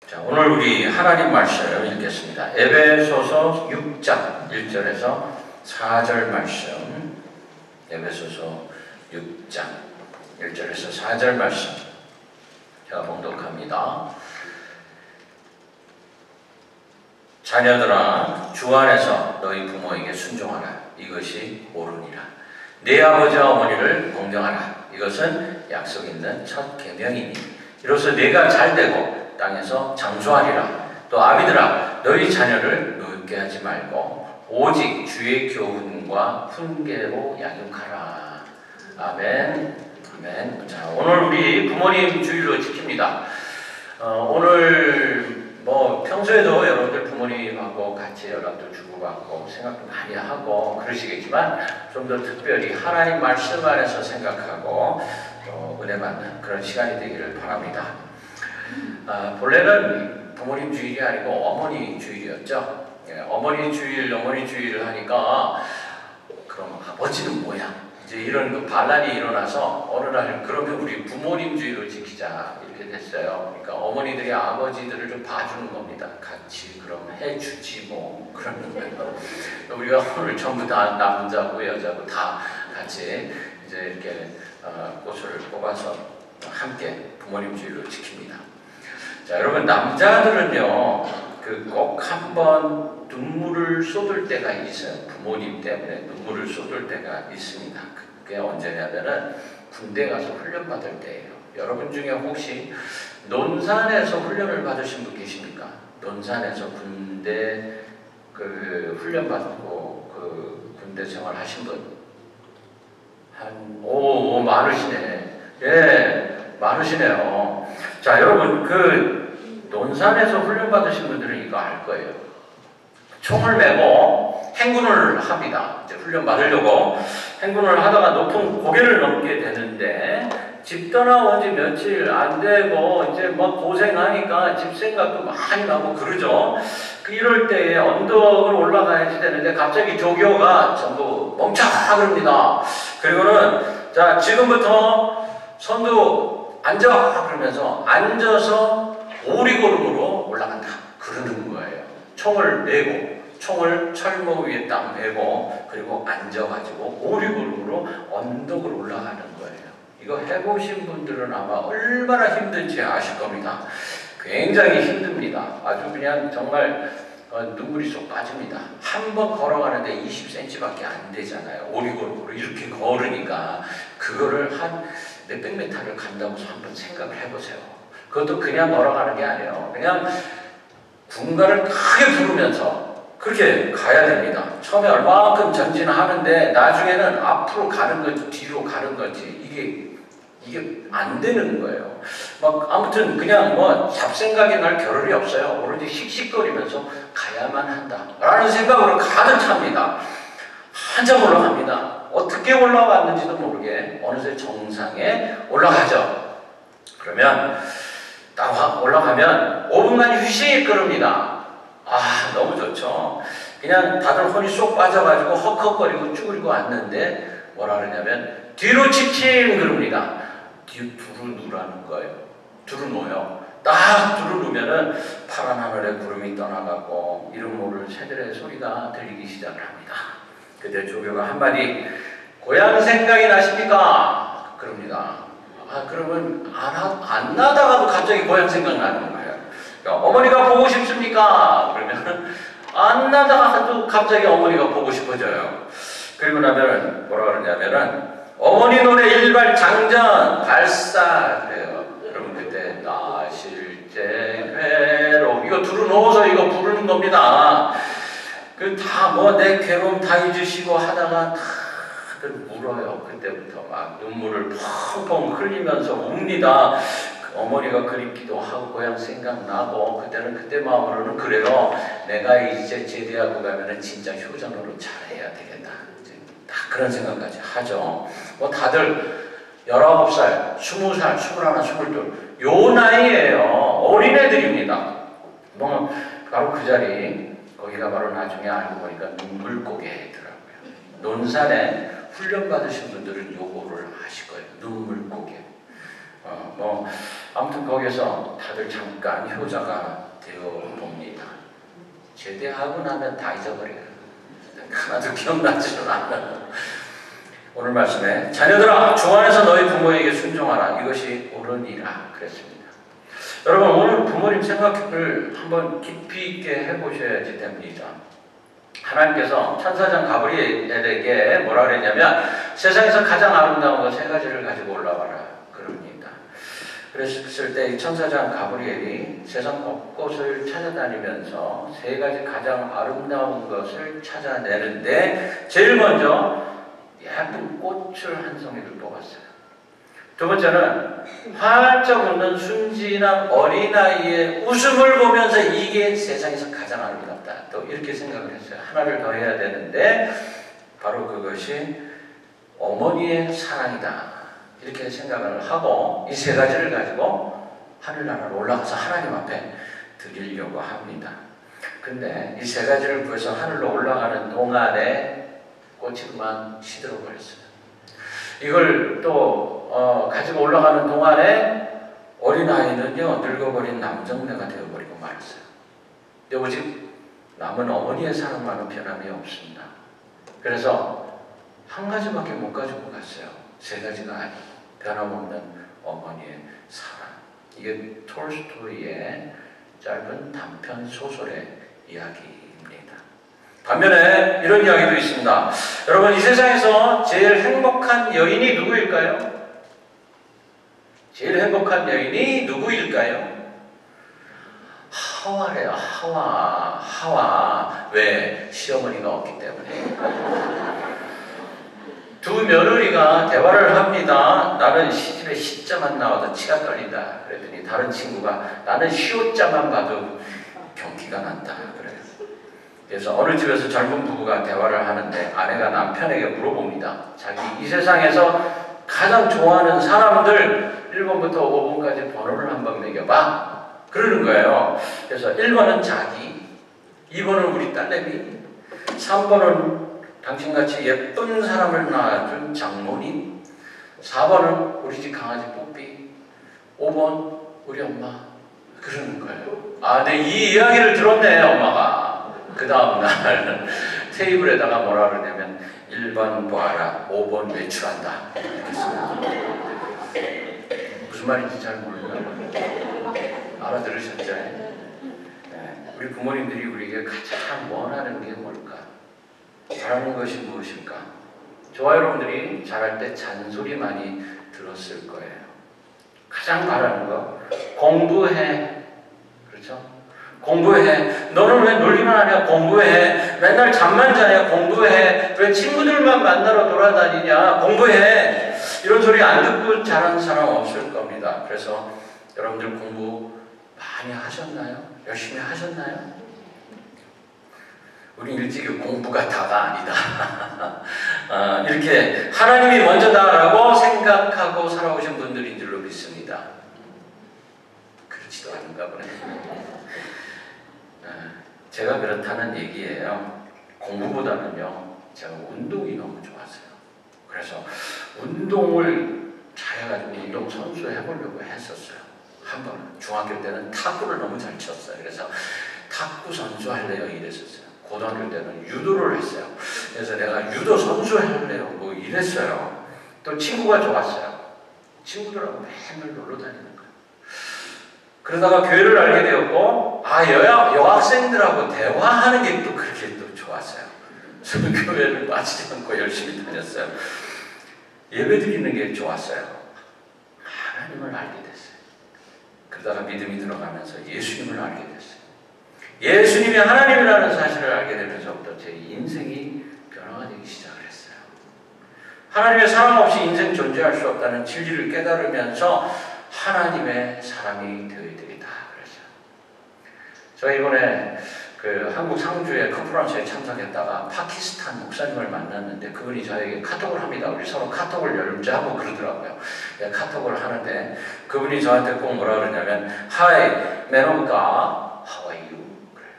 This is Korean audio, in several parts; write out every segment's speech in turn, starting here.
자, 오늘 우리 하나님 말씀 읽겠습니다. 에베소서 6장 1절에서 4절 말씀. 에베소서 6장 1절에서 4절 말씀. 제가 봉독합니다. 자녀들아, 주 안에서 너희 부모에게 순종하라. 이것이 옳으니라. 네 아버지와 어머니를 공경하라. 이것은 약속 있는 첫 계명이니 이로써 네가 잘되고 땅에서 장수하리라. 또 아비들아, 너희 자녀를 노엽게 하지 말고 오직 주의 교훈과 훈계로 양육하라. 아멘. 아멘. 자, 오늘 우리 부모님 주일로 지킵니다. 오늘 평소에도 여러분들 부모님하고 같이 연락도 주고받고 생각도 많이 하고 그러시겠지만 좀 더 특별히 하나님 말씀 안에서 생각하고 또 은혜 받는 그런 시간이 되기를 바랍니다. 본래는 부모님 주일이 아니고 어머니 주일이었죠. 어머니 주일을 하니까 그럼 아버지는 뭐야? 이제 이런 반란이 일어나서 어느 날 그러면 우리 부모님 주일을 지키자 이렇게 됐어요. 그러니까 어머니들이 아버지들을 좀 봐주는 겁니다. 같이 그럼 해주지 뭐 그런 거예요. 우리가 오늘 전부 다 남자고 여자고 다 같이 이제 이렇게 꽃을 뽑아서 함께 부모님 주일을 지킵니다. 자, 여러분, 남자들은요, 꼭 한번 눈물을 쏟을 때가 있어요. 부모님 때문에 눈물을 쏟을 때가 있습니다. 그게 언제냐면은 군대 가서 훈련 받을 때예요. 여러분 중에 혹시 논산에서 훈련을 받으신 분 계십니까? 논산에서 군대 훈련 받고 군대 생활 하신 분? 많으시네. 예, 많으시네요. 자, 여러분, 논산에서 훈련 받으신 분들은 이거 알 거예요. 총을 메고 행군을 합니다. 이제 훈련 받으려고 행군을 하다가 높은 고개를 넘게 되는데 집 떠나온 지 며칠 안 되고 이제 막 고생하니까 집 생각도 많이 나고 그러죠. 이럴 때에 언덕을 올라가야지 되는데 갑자기 조교가 전부 멈춰 그럽니다. 그리고는 자, 지금부터 선두 앉아 그러면서 앉아서 오리걸음으로 올라간다 그러는 거예요. 총을 메고 총을 철모 위에 딱 메고 그리고 앉아가지고 오리걸음으로 언덕을 올라가는 거예요. 이거 해보신 분들은 아마 얼마나 힘든지 아실 겁니다. 굉장히 힘듭니다. 아주 그냥 정말 눈물이 쏙 빠집니다. 한 번 걸어가는데 20cm밖에 안 되잖아요. 오리걸음으로 이렇게 걸으니까 그거를 한 몇백 미터를 간다고 한번 생각을 해보세요. 그것도 그냥 걸어가는 게 아니에요. 그냥 군가를 크게 부르면서 그렇게 가야 됩니다. 처음에 얼마만큼 전진하는데 나중에는 앞으로 가는 건지 뒤로 가는 건지 이게 안 되는 거예요. 아무튼 그냥 잡생각이 날 겨를이 없어요. 오로지 씩씩거리면서 가야만 한다라는 생각으로 가득 찹니다. 한참 올라갑니다. 어떻게 올라갔는지도 모르게 어느새 정상에 올라가죠. 그러면 딱 올라가면 5분간 휴식 그럽니다. 너무 좋죠. 그냥 다들 혼이 쏙 빠져가지고 헉헉거리고 쭈그리고 앉는데 뭐라 그러냐면 뒤로 치침 그럽니다. 뒤로 누라는 거예요. 두루 놓여요. 딱 두루 놓으면은 파란 하늘에 구름이 떠나가고 이름 모를 새들의 소리가 들리기 시작을 합니다. 그때 조교가 한마디 고향 생각이 나십니까? 그럽니다. 그러면 안 나다가도 갑자기 고향 생각나는 거예요. 그러니까 어머니가 보고 싶습니까? 그러면 안 나다가도 갑자기 어머니가 보고 싶어져요. 그리고 나면 뭐라 그러냐면은 어머니 노래 일발 장전 발사 그래요. 여러분 그때 나 실제 괴로움 이거 두루 놓아서 이거 부르는 겁니다. 내 괴로움 다 잊으시고 하다가 다들 울어요. 그때부터 막 눈물을 펑펑 흘리면서 웁니다. 어머니가 그립기도 하고 고향 생각나고 그때는 그때 마음으로는 그래요. 내가 이제 제대하고 가면은 진짜 효전으로 잘해야 되겠다. 다 그런 생각까지 하죠. 다들 19살, 20살, 21, 22 요 나이에요. 어린애들입니다. 바로 그 자리 거기가 바로 나중에 알고 보니까 눈물고개더라고요. 논산에 훈련 받으신 분들은 요거를 아실 거예요. 눈물고개. 아무튼 거기서 다들 잠깐 효자가 되어 봅니다. 제대하고 나면 다 잊어버려요. 하나도 기억나지는 않아요. 오늘 말씀에 자녀들아 주 안에서 너희 부모에게 순종하라. 이것이 옳으니라 그랬습니다. 여러분 오늘 부모님 생각을 한번 깊이 있게 해보셔야지 됩니다. 하나님께서 천사장 가브리엘에게 뭐라 그랬냐면 세상에서 가장 아름다운 것 세 가지를 가지고 올라와라 그럽니다. 그랬을 때 이 천사장 가브리엘이 세상 곳곳을 찾아다니면서 세 가지 가장 아름다운 것을 찾아내는데 제일 먼저 예쁜 꽃을 한 송이를 뽑았어요. 두 번째는 활짝 웃는 순진한 어린아이의 웃음을 보면서 이게 세상에서 가장 아름답다. 또 이렇게 생각을 했어요. 하나를 더 해야 되는데 바로 그것이 어머니의 사랑이다. 이렇게 생각을 하고 이 세 가지를 가지고 하늘나라로 올라가서 하나님 앞에 드리려고 합니다. 근데 이 세 가지를 구해서 하늘로 올라가는 동안에 꽃이 그만 시들어버렸어요. 이걸 또 가지고 올라가는 동안에 어린아이는요 늙어버린 남정네가 되어버리고 말았어요. 근데 오직 남은 어머니의 사랑만은 변함이 없습니다. 그래서 한 가지밖에 못 가지고 갔어요. 세 가지가 아니고 변함없는 어머니의 사랑. 이게 톨스토이의 짧은 단편 소설의 이야기입니다. 반면에 이런 이야기도 있습니다. 여러분 이 세상에서 제일 행복한 여인이 누구일까요? 제일 행복한 여인이 누구일까요? 하와래요. 하와. 왜? 시어머니가 없기 때문에. 두 며느리가 대화를 합니다. 나는 시집에 시자만 나와도 치가 떨린다. 그랬더니 다른 친구가 나는 시옷자만 봐도 경기가 난다. 그래요. 그래서 어느 집에서 젊은 부부가 대화를 하는데 아내가 남편에게 물어봅니다. 자기 이 세상에서 가장 좋아하는 사람들 1번부터 5번까지 번호를 한번 매겨봐. 그러는 거예요. 그래서 1번은 자기, 2번은 우리 딸내미, 3번은 당신같이 예쁜 사람을 낳아준 장모님, 4번은 우리 집 강아지 뽀삐, 5번 우리 엄마. 그러는 거예요. 아, 네, 이 이야기를 들었네 엄마가. 그 다음날 테이블에다가 뭐라 그러냐면 1번 보아라, 5번 외출한다. 무슨 말인지 잘 모르는 알아들으셨죠? 네. 우리 부모님들이 우리에게 가장 원하는 게 뭘까? 바라는 것이 무엇일까? 저와 여러분들이 자랄 때 잔소리 많이 들었을 거예요. 가장 바라는 거 공부해. 그렇죠? 공부해. 너는 왜 놀기만 하냐? 공부해. 맨날 잠만 자냐? 공부해. 왜 친구들만 만나러 돌아다니냐? 공부해. 이런 소리 안 듣고 자란 사람 없을 겁니다. 그래서 여러분들 공부 많이 하셨나요? 열심히 하셨나요? 우리 일찍이 공부가 다가 아니다. 이렇게 하나님이 먼저다라고 생각하고 살아오신 분들인 줄로 믿습니다. 그렇지도 않은가 보네. 제가 그렇다는 얘기예요. 공부보다는요, 제가 운동이 너무 좋았어요. 그래서 운동을 잘해가지고 운동 선수 해보려고 했었어요. 한 번은 중학교 때는 탁구를 너무 잘 쳤어요. 그래서 탁구 선수 할래요 이랬었어요. 고등학교 때는 유도를 했어요. 그래서 내가 유도 선수 할래요 뭐 이랬어요. 또 친구가 좋았어요. 친구들하고 맨날 놀러 다니는 거예요. 그러다가 교회를 알게 되었고 여학생들하고 대화하는 게 또 그렇게 또 좋았어요. 저는 교회를 빠지지 않고 열심히 다녔어요. 예배 드리는 게 좋았어요. 하나님을 알게 됐어요. 그러다가 믿음이 들어가면서 예수님을 알게 됐어요. 예수님이 하나님이라는 사실을 알게 되면서부터 제 인생이 변화가 되기 시작을 했어요. 하나님의 사랑 없이 인생 존재할 수 없다는 진리를 깨달으면서 하나님의 사람이 되어야 되겠다 그랬어요. 저 이번에 그 한국 상주의 컨퍼런스에 참석했다가 파키스탄 목사님을 만났는데 그분이 저에게 카톡을 합니다. 우리 서로 카톡을 열자고 그러더라고요. 카톡을 하는데 그분이 저한테 꼭 뭐라 그러냐면 Hi, man of God, how are you? 그래요.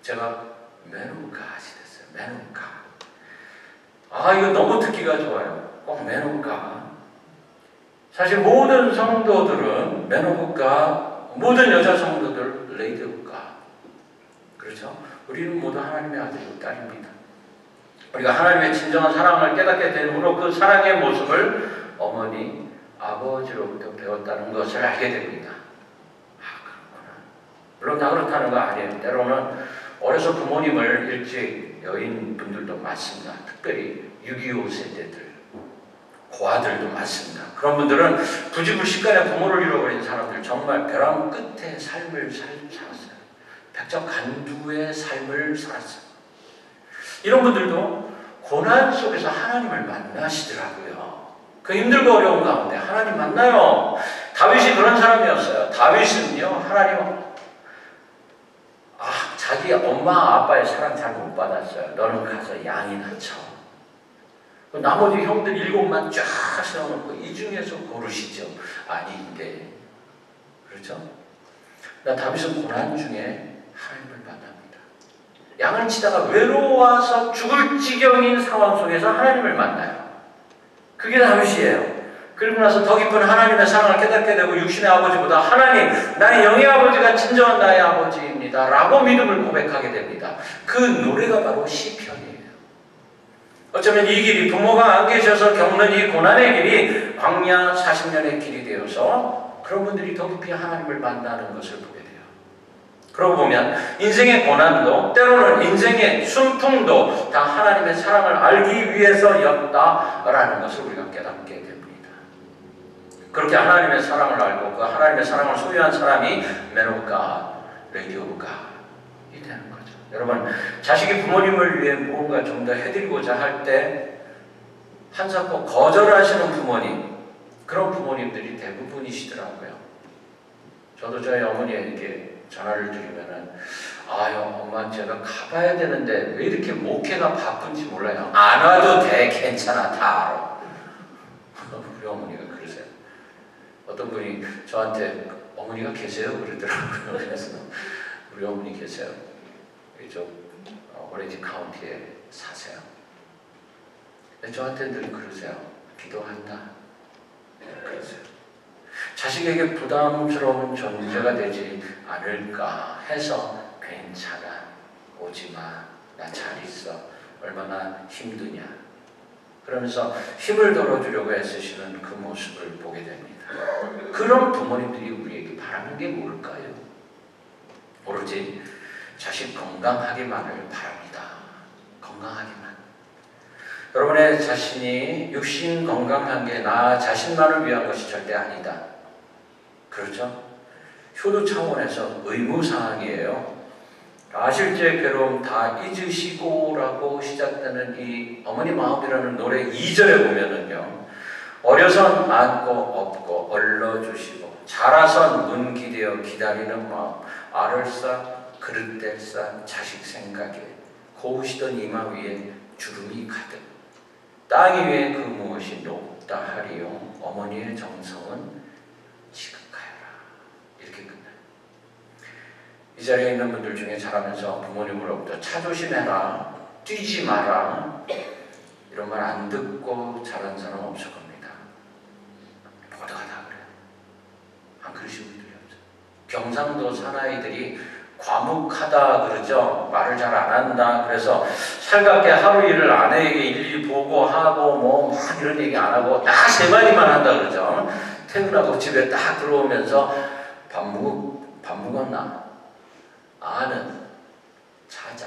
제가 man of God이 됐어요. man of God. 이거 너무 듣기가 좋아요. 꼭 man of God. 사실 모든 성도들은 맨 오브 갓, 모든 여자 성도들 레이디 오브 갓. 그렇죠? 우리는 모두 하나님의 아들이고 딸입니다. 우리가 하나님의 진정한 사랑을 깨닫게 된 후로 그 사랑의 모습을 어머니, 아버지로부터 배웠다는 것을 알게 됩니다. 아, 그렇구나. 물론 다 그렇다는 거 아니에요. 때로는 어려서 부모님을 일찍 여인 분들도 많습니다. 특별히 6.25 세대들, 고아들도 많습니다. 그런 분들은 부지불식간에 부모를 잃어버린 사람들, 정말 벼랑 끝에 삶을 살았어요. 백작간두의 삶을 살았어요. 이런 분들도 고난 속에서 하나님을 만나시더라고요. 그 힘들고 어려운 가운데 하나님 만나요. 다윗이 그런 사람이었어요. 다윗은요, 하나님, 자기 엄마 아빠의 사랑 잘 못 받았어요. 너는 가서 양이나 쳐. 나머지 형들 7만 쫙 세워놓고 이 중에서 고르시죠. 아닌데. 그렇죠? 다윗은 고난 중에 하나님을 만납니다. 양을 치다가 외로워서 죽을 지경인 상황 속에서 하나님을 만나요. 그게 다윗이에요. 그리고 나서 더 깊은 하나님의 사랑을 깨닫게 되고 육신의 아버지보다 하나님, 나의 영의 아버지가 진정한 나의 아버지입니다 라고 믿음을 고백하게 됩니다. 그 노래가 바로 시편이에요. 어쩌면 이 길이 부모가 안 계셔서 겪는 이 고난의 길이 광야 40년의 길이 되어서 그런 분들이 더 깊이 하나님을 만나는 것을 보게 돼요. 그러고 보면 인생의 고난도 때로는 인생의 순풍도 다 하나님의 사랑을 알기 위해서였다라는 것을 우리가 깨닫게 됩니다. 그렇게 하나님의 사랑을 알고 그 하나님의 사랑을 소유한 사람이 맨 오브 갓, 레이디 오브 갓이 되는 거죠. 여러분, 자식이 부모님을 위해 무언가 좀 더 해드리고자 할 때 한사코 거절하시는 부모님, 그런 부모님들이 대부분이시더라고요. 저도 저희 어머니에게 전화를 드리면은, 아유, 엄마 제가 가봐야 되는데 왜 이렇게 목회가 바쁜지 몰라요. 안 와도 돼, 괜찮아, 다 알아. 우리 어머니가 그러세요. 어떤 분이 저한테 어머니가 계세요? 그러더라고요. 그래서 우리 어머니 계세요. 이쪽 오렌지 카운티에 사세요. 저한테 늘 그러세요. 기도한다. 그러세요. 자식에게 부담스러운 존재가 되지 않을까 해서 괜찮아. 오지마. 나 잘 있어. 얼마나 힘드냐. 그러면서 힘을 덜어주려고 애쓰시는 그 모습을 보게 됩니다. 그런 부모님들이 우리에게 바라는 게 뭘까요? 오로지 자식 건강하기만을 바랍니다. 건강하기만. 여러분의 자신이 육신 건강한 게 나 자신만을 위한 것이 절대 아니다. 그렇죠? 효도 차원에서 의무사항이에요. 아실제 괴로움 다 잊으시고 라고 시작되는 이 어머니 마음이라는 노래 2절에 보면은요, 어려선 안고 업고 얼러주시고 자라선 문 기대어 기다리는 마음, 알을 쌓 그릇될 쌓 자식 생각에 고우시던 이마 위에 주름이 가득 땅 위에 그 무엇이 높다 하리요 어머니의 정성은 지극하여라. 이렇게 끝나요. 이 자리에 있는 분들 중에 자라면서 부모님으로부터 차 조심해라, 뛰지 마라 이런 말 안 듣고 자란 사람 없을 겁니다. 모두가 다 그래요. 안 그러신 분들이 없어요. 경상도 사나이들이 과묵하다 그러죠. 말을 잘 안 한다. 그래서 살갑게 하루 일을 아내에게 일일이 보고하고 뭐 막 이런 얘기 안 하고 딱 3마디만 한다 그러죠. 퇴근하고 집에 딱 들어오면서 밥 먹었나? 아는 자자.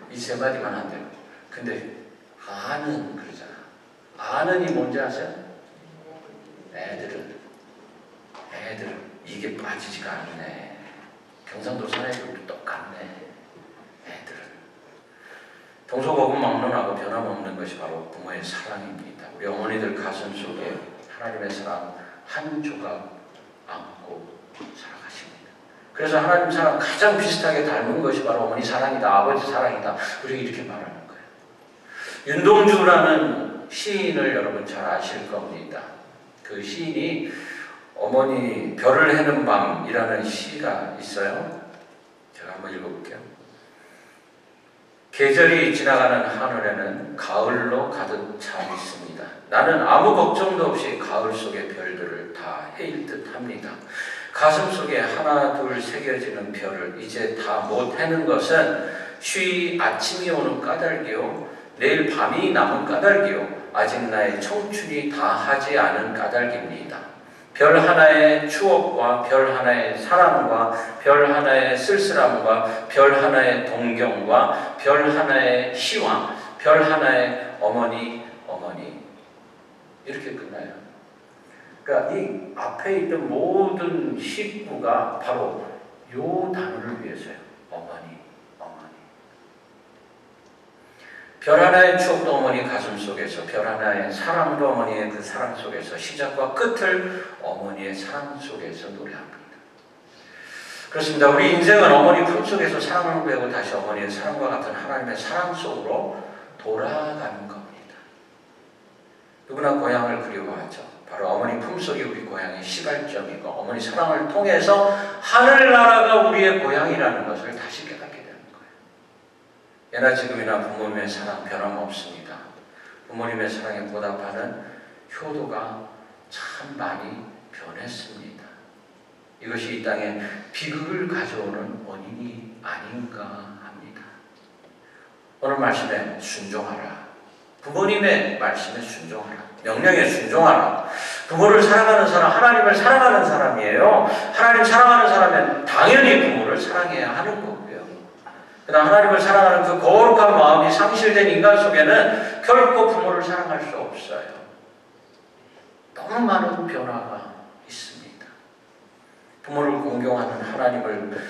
이 3마디만 한대요. 근데 아는 그러잖아. 아는이 뭔지 아세요? 애들은 이게 빠지지가 않네. 경상도 사나이들도 똑같네. 애들은 동서고금 막론하고 변함없는 것이 바로 부모의 사랑입니다. 우리 어머니들 가슴 속에 하나님의 사랑 한 조각 안고 살아가십니다. 그래서 하나님 사랑 가장 비슷하게 닮은 것이 바로 어머니 사랑이다, 아버지 사랑이다. 우리가 이렇게 말하는 거예요. 윤동주라는 시인을 여러분 잘 아실 겁니다. 그 시인이 어머니 별을 해는 밤이라는 시가 있어요. 제가 한번 읽어볼게요. 계절이 지나가는 하늘에는 가을로 가득 차 있습니다. 나는 아무 걱정도 없이 가을 속의 별들을 다 헤일 듯 합니다. 가슴 속에 하나 둘 새겨지는 별을 이제 다 못 해는 것은 쉬 아침이 오는 까닭이요 내일 밤이 남은 까닭이요 아직 나의 청춘이 다 하지 않은 까닭입니다. 별 하나의 추억과 별 하나의 사랑과 별 하나의 쓸쓸함과 별 하나의 동경과 별 하나의 희망, 별 하나의 어머니 이렇게 끝나요. 그러니까 이 앞에 있던 모든 식구가 바로 요 단어를 위해서요. 어머니. 별 하나의 추억도 어머니 가슴 속에서, 별 하나의 사랑도 어머니의 그 사랑 속에서, 시작과 끝을 어머니의 사랑 속에서 노래합니다. 그렇습니다. 우리 인생은 어머니 품 속에서 사랑을 배우고 다시 어머니의 사랑과 같은 하나님의 사랑 속으로 돌아가는 겁니다. 누구나 고향을 그리워하죠. 바로 어머니 품속이 우리 고향의 시발점이고 어머니 사랑을 통해서 하늘나라가 우리의 고향이라는 것을 다시 깨닫게 되는 거예요. 예나 지금이나 부모님의 사랑 변함없습니다. 부모님의 사랑에 보답하는 효도가 참 많이 변했습니다. 이것이 이 땅에 비극을 가져오는 원인이 아닌가 합니다. 오늘 말씀에 순종하라. 부모님의 말씀에 순종하라. 명령에 순종하라. 부모를 사랑하는 사람, 하나님을 사랑하는 사람이에요. 하나님 사랑하는 사람은 당연히 부모를 사랑해야 하는 거고요. 그러나 하나님을 사랑하는 그 거룩한 마음이 상실된 인간 속에는 결코 부모를 사랑할 수 없어요. 너무 많은 변화가 있습니다. 부모를 공경하는 하나님을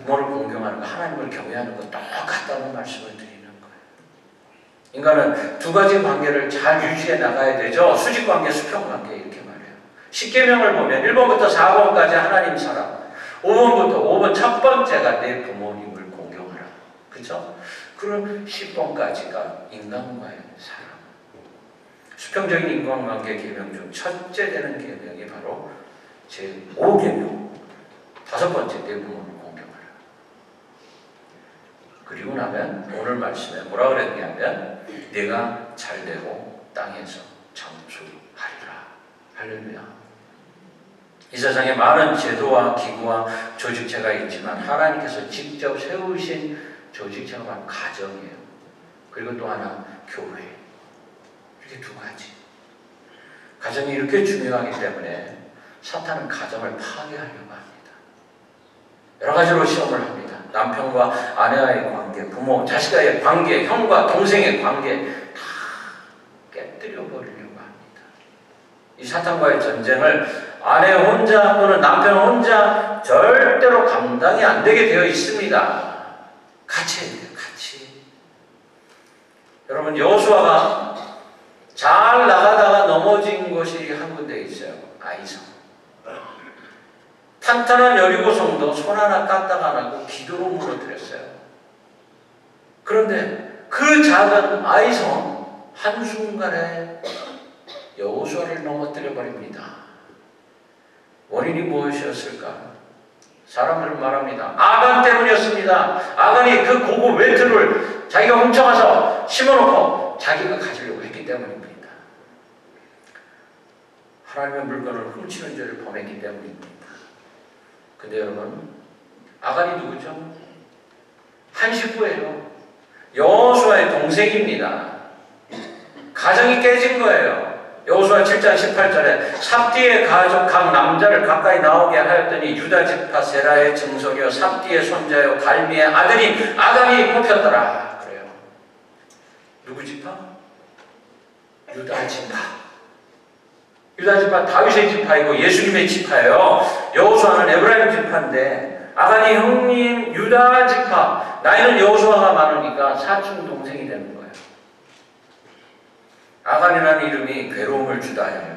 부모를 공경하는 거, 하나님을 경외하는 거 똑같다는 말씀을 드립니다. 인간은 두 가지 관계를 잘 유지해 나가야 되죠. 수직관계, 수평관계 이렇게 말해요. 10계명을 보면 1번부터 4번까지 하나님 사랑, 5번 첫 번째가 내 부모님을 공경하라. 그렇죠? 그럼 10번까지가 인간과의 사랑. 수평적인 인간관계 계명 중 첫째 되는 계명이 바로 제5계명. 5번째 내 부모를 공경하라. 그리고 나면 오늘 말씀에 뭐라 그랬냐면 내가 잘되고 땅에서 장수하리라. 할렐루야. 이 세상에 많은 제도와 기구와 조직체가 있지만 하나님께서 직접 세우신 조직체가 바로 가정이에요. 그리고 또 하나 교회. 이렇게 두 가지. 가정이 이렇게 중요하기 때문에 사탄은 가정을 파괴하려고 합니다. 여러 가지로 시험을 합니다. 남편과 아내와의 관계, 부모, 자식과의 관계, 형과 동생의 관계 다 깨뜨려 버리려고 합니다. 이 사탄과의 전쟁을 아내 혼자 또는 남편 혼자 절대로 감당이 안 되게 되어 있습니다. 같이 해야 돼요. 같이. 여러분 여호수아가 잘 나가다가 넘어진 곳이 한 군데 있어요. 아이성. 탄탄한 여리고성도 손 하나 까딱 안 하고 기도로 무너뜨렸어요. 그런데 그 작은 아이성 한순간에 여호수아를 넘어뜨려 버립니다. 원인이 무엇이었을까? 사람들은 말합니다. 아간 때문이었습니다. 아간이 그 고급 외투를 자기가 훔쳐가서 심어놓고 자기가 가지려고 했기 때문입니다. 하나님의 물건을 훔치는 죄를 범했기 때문입니다. 근데 여러분, 아간이 누구죠? 한 식구예요. 여호수아의 동생입니다. 가정이 깨진 거예요. 여호수아 7장 18절에 삽디의 가족 각 남자를 가까이 나오게 하였더니 유다 지파 세라의 증손이요 삽디의 손자요 갈미의 아들인 아간이 뽑혔더라. 그래요. 누구 지파? 유다 지파. 유다 지파 다윗의 지파이고 예수님의 지파예요. 여호수아는 에브라임 지파인데 아간이 형님 유다 지파. 나이는 여호수아가 많으니까 사촌 동생이 되는 거예요. 아간이라는 이름이 괴로움을 주다 해요.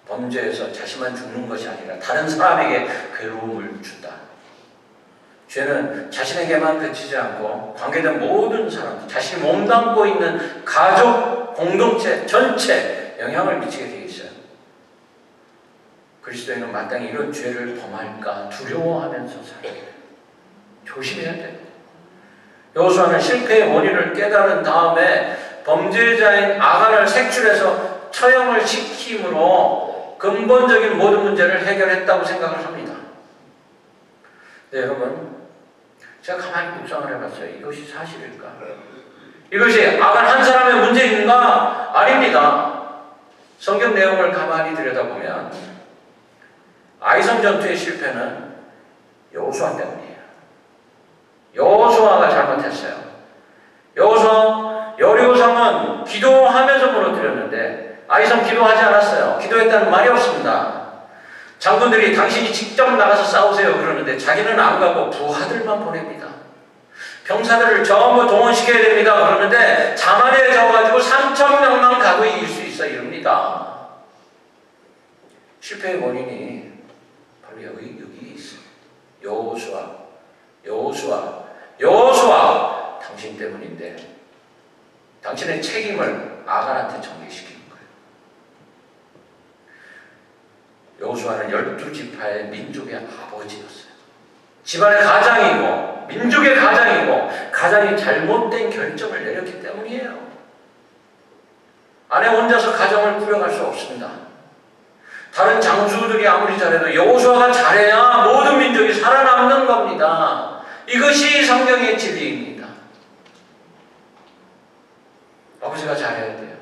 범죄에서 자신만 죽는 것이 아니라 다른 사람에게 괴로움을 준다. 죄는 자신에게만 그치지 않고 관계된 모든 사람, 자신이 몸담고 있는 가족, 공동체 전체 영향을 미치게 되어 있어요. 그리스도인은 마땅히 이런 죄를 범할까 두려워하면서 살아야 돼요. 조심해야 돼요. 여호수아는 실패의 원인을 깨달은 다음에 범죄자인 아간을 색출해서 처형을 시킴으로 근본적인 모든 문제를 해결했다고 생각을 합니다. 네, 여러분, 제가 가만히 묵상을 해봤어요. 이것이 사실일까? 이것이 아간 한 사람의 문제인가? 아닙니다. 성경 내용을 가만히 들여다보면 아이성 전투의 실패는 여호수아 때문이에요. 여호수아가 잘못했어요. 여호수아 여리고성은 기도하면서 무너뜨렸는데 아이성 기도하지 않았어요. 기도했다는 말이 없습니다. 장군들이 당신이 직접 나가서 싸우세요 그러는데 자기는 안 가고 부하들만 보냅니다. 병사들을 전부 동원시켜야 됩니다 그러는데 자만에 져가지고 3,000명만 가도 이길 수 있어 이럽니다. 실패의 원인이 바로 여기 있어요. 여호수아 당신 때문인데 당신의 책임을 아간한테 전개시키는 거예요. 여호수아는 12지파의 민족의 아버지였어요. 집안의 가장이고 민족의 가장이고 가장이 잘못된 결정을 내렸기 때문이에요. 아내 혼자서 가정을 꾸려갈 수 없습니다. 다른 장수들이 아무리 잘해도 여호수아가 잘해야 모든 민족이 살아남는 겁니다. 이것이 성경의 진리입니다. 아버지가 잘해야 돼요.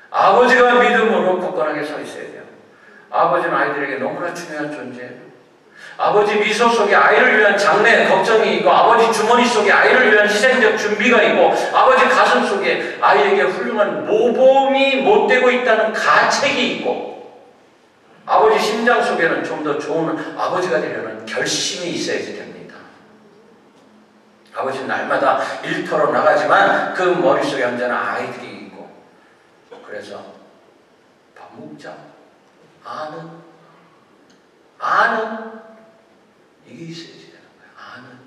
아버지가 믿음으로 굳건하게 서 있어야 돼요. 아버지는 아이들에게 너무나 중요한 존재예요. 아버지 미소 속에 아이를 위한 장래 걱정이 있고 아버지 주머니 속에 아이를 위한 희생적 준비가 있고 아버지 가슴 속에 아이에게 훌륭한 모범이 못되고 있다는 가책이 있고 아버지 심장 속에는 좀 더 좋은 아버지가 되려는 결심이 있어야지 됩니다. 아버지는 날마다 일터로 나가지만 그 머릿속에 언제나 아이들이 있고 그래서 밥 먹자 아는 이게 있어야지 되는 거예요. 아는.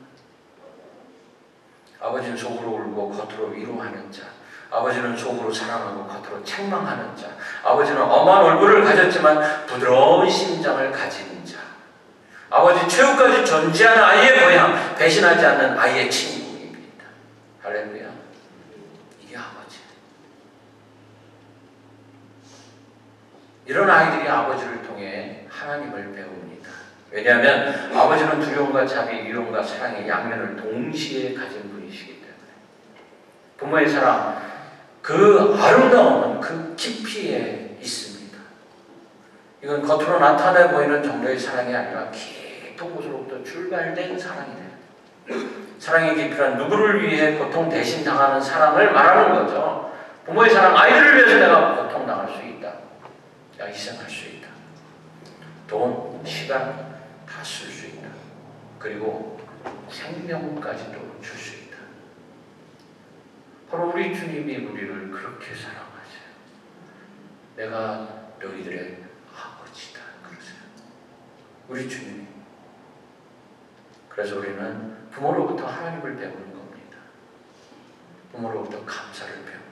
아버지는 속으로 울고 겉으로 위로하는 자. 아버지는 속으로 사랑하고 겉으로 책망하는 자. 아버지는 엄한 얼굴을 가졌지만 부드러운 심장을 가진 자. 아버지 최후까지 존재하는 아이의 고향, 배신하지 않는 아이의 친구입니다. 할렐루야. 이게 아버지. 이런 아이들이 아버지를 통해 하나님을 배웁니다. 왜냐하면 아버지는 두려움과 자비, 미움과 사랑의 양면을 동시에 가진 분이시기 때문에 부모의 사랑, 그 아름다움은 그 깊이에 있습니다. 이건 겉으로 나타내 보이는 정도의 사랑이 아니라 깊은 곳으로부터 출발된 사랑이래요. 사랑의 깊이란 누구를 위해 고통대신 당하는 사랑을 말하는 거죠. 부모의 사랑, 아이들을 위해서 내가 고통당할 수 있다. 내가 희생할 수 있다. 돈, 시간 다 쓸 수 있다. 그리고 생명까지도 줄 수 있다. 바로 우리 주님이 우리를 그렇게 사랑하세요. 내가 너희들의 아버지다 그러세요. 우리 주님이. 그래서 우리는 부모로부터 하나님을 배우는 겁니다. 부모로부터 감사를 배웁니다.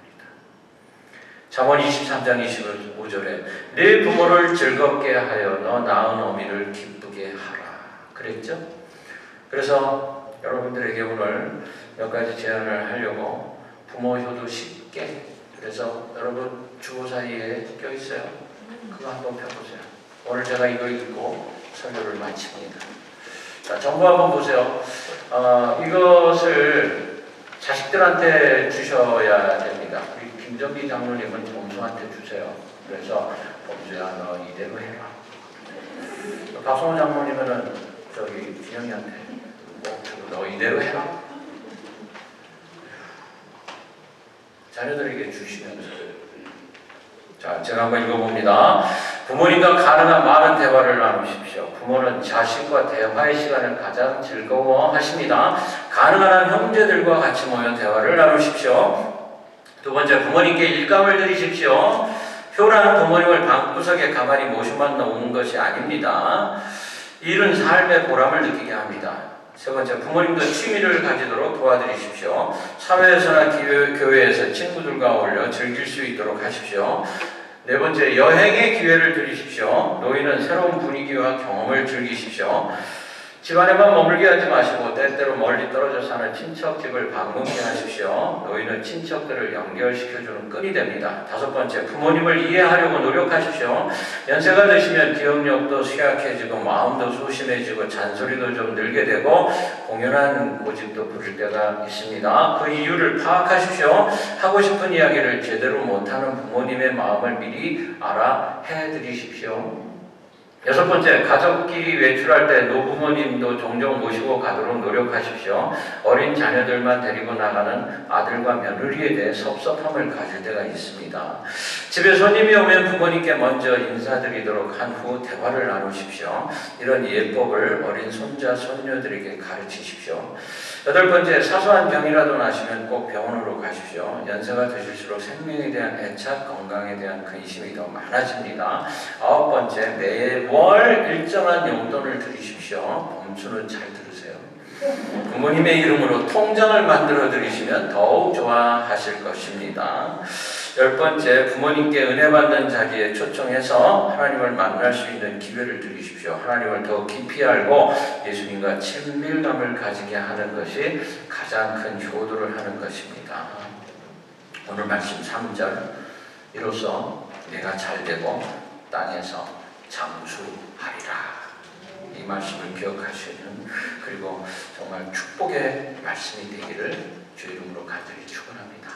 잠언 23장 25절에 내 부모를 즐겁게 하여 너 낳은 어미를 기쁘게 하라 그랬죠? 그래서 여러분들에게 오늘 몇 가지 제안을 하려고 부모 효도 쉽게, 그래서 여러분 주보 사이에 껴있어요. 그거 한번 펴보세요. 오늘 제가 이거 읽고 설교를 마칩니다. 자, 정보 한번 보세요. 이것을 자식들한테 주셔야 됩니다. 우리 김정기 장로님은 범수한테 주세요. 그래서 범수야 너 이대로 해라. 박성호 장로님은 저기 진영이한테 너 이대로 해라. 자녀들에게 주시면서. 자, 제가 한번 읽어봅니다. 부모님과 가능한 많은 대화를 나누십시오. 부모는 자식과 대화의 시간을 가장 즐거워하십니다. 가능한 한 형제들과 같이 모여 대화를 나누십시오. 두 번째, 부모님께 일감을 드리십시오. 효라는 부모님을 방구석에 가만히 모셔만 놓은 것이 아닙니다. 일은 삶의 보람을 느끼게 합니다. 세 번째, 부모님도 취미를 가지도록 도와드리십시오. 사회에서나 교회에서 친구들과 어울려 즐길 수 있도록 하십시오. 네 번째, 여행의 기회를 드리십시오. 노인은 새로운 분위기와 경험을 즐기십시오. 집안에만 머물게 하지 마시고 때때로 멀리 떨어져 사는 친척집을 방문케 하십시오. 노인은 친척들을 연결시켜주는 끈이 됩니다. 5번째, 부모님을 이해하려고 노력하십시오. 연세가 드시면 기억력도 쇠약해지고 마음도 소심해지고 잔소리도 좀 늘게 되고 공연한 고집도 부릴 때가 있습니다. 그 이유를 파악하십시오. 하고 싶은 이야기를 제대로 못하는 부모님의 마음을 미리 알아 해드리십시오. 6번째, 가족끼리 외출할 때 노부모님도 종종 모시고 가도록 노력하십시오. 어린 자녀들만 데리고 나가는 아들과 며느리에 대해 섭섭함을 가질 때가 있습니다. 집에 손님이 오면 부모님께 먼저 인사드리도록 한 후 대화를 나누십시오. 이런 예법을 어린 손자, 손녀들에게 가르치십시오. 8번째, 사소한 병이라도 나시면 꼭 병원으로 가십시오. 연세가 드실수록 생명에 대한 애착, 건강에 대한 근심이 더 많아집니다. 9번째, 매월 일정한 용돈을 드리십시오. 범수는 잘 들으세요. 부모님의 이름으로 통장을 만들어 드리시면 더욱 좋아하실 것입니다. 10번째, 부모님께 은혜 받는 자리에 초청해서 하나님을 만날 수 있는 기회를 드리십시오. 하나님을 더 깊이 알고 예수님과 친밀감을 가지게 하는 것이 가장 큰 효도를 하는 것입니다. 오늘 말씀 3절, 이로써 내가 잘되고 땅에서 장수하리라. 이 말씀을 기억하시는, 그리고 정말 축복의 말씀이 되기를 주 이름으로 간절히 축원합니다.